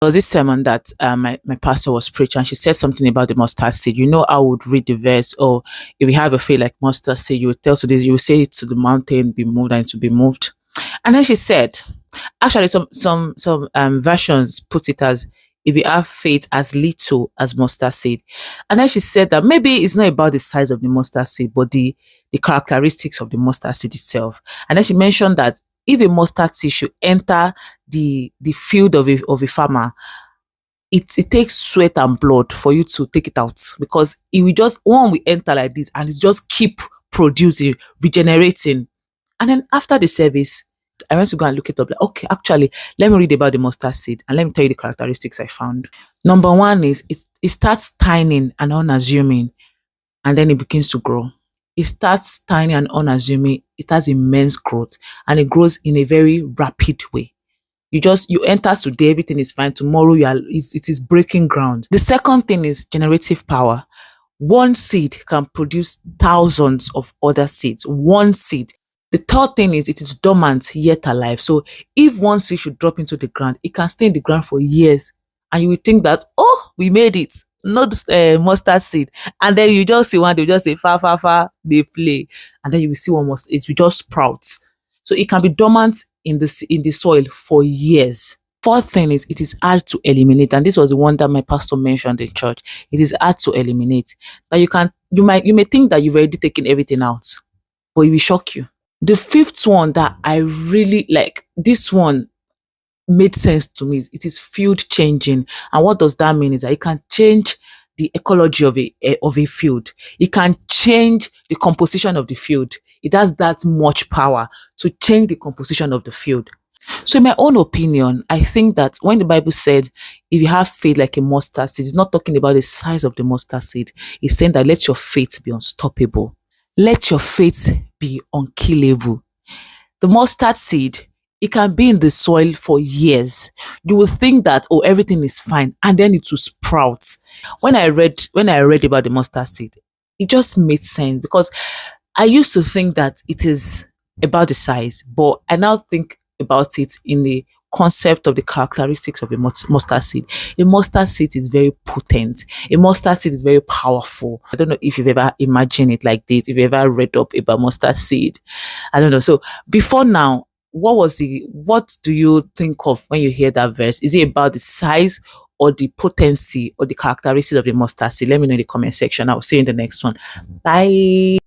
There was this sermon that my pastor was preaching, and she said something about the mustard seed. You know, I would read the verse, or if you have a faith like mustard seed, you would tell to this, you would say it to the mountain, be moved, and to be moved. And then she said, actually, some versions put it as if you have faith as little as mustard seed. And then she said that maybe it's not about the size of the mustard seed, but the characteristics of the mustard seed itself. And then she mentioned that if a mustard seed should enter the field of a farmer, it takes sweat and blood for you to take it out, because it will just one will enter like this and it just keep producing, regenerating. And then after the service, I went to go and look it up. Like, okay, actually, let me read about the mustard seed and let me tell you the characteristics I found. Number one is it starts tiny and unassuming, and then it begins to grow. It starts tiny and unassuming. It has immense growth, and it grows in a very rapid way. You enter today, everything is fine. Tomorrow it is breaking ground. The second thing is generative power. One seed can produce thousands of other seeds. One seed. The third thing is it is dormant yet alive. So if one seed should drop into the ground, it can stay in the ground for years. And you will think that, oh, we made it. Not mustard seed. And then you just see one, they just say, far, far, far, they play. And then you will see one mustard, it will just sprout. So it can be dormant in the soil for years. Fourth thing is it is hard to eliminate. And this was the one that my pastor mentioned in church. It is hard to eliminate. That you may think that you've already taken everything out, but it will shock you. The fifth one that I really like, this one made sense to me. It is field changing. And what does that mean is that it can change the ecology of a field. It can change the composition of the field. It has that much power to change the composition of the field. So in my own opinion, I think that when the Bible said, if you have faith like a mustard seed, it's not talking about the size of the mustard seed. It's saying that let your faith be unstoppable. Let your faith be unkillable. The mustard seed, it can be in the soil for years. You will think that, oh, everything is fine, and then it will sprout. When I read about the mustard seed, it just made sense, because I used to think that it is about the size, but I now think about it in the concept of the characteristics of a mustard seed. A mustard seed is very potent. A mustard seed is very powerful. I don't know if you've ever imagined it like this, if you ever read up about mustard seed. I don't know. So before now, what do you think of when you hear that verse? Is it about the size or the potency or the characteristics of the mustard seed? Let me know in the comment section. I'll see you in the next one. Bye.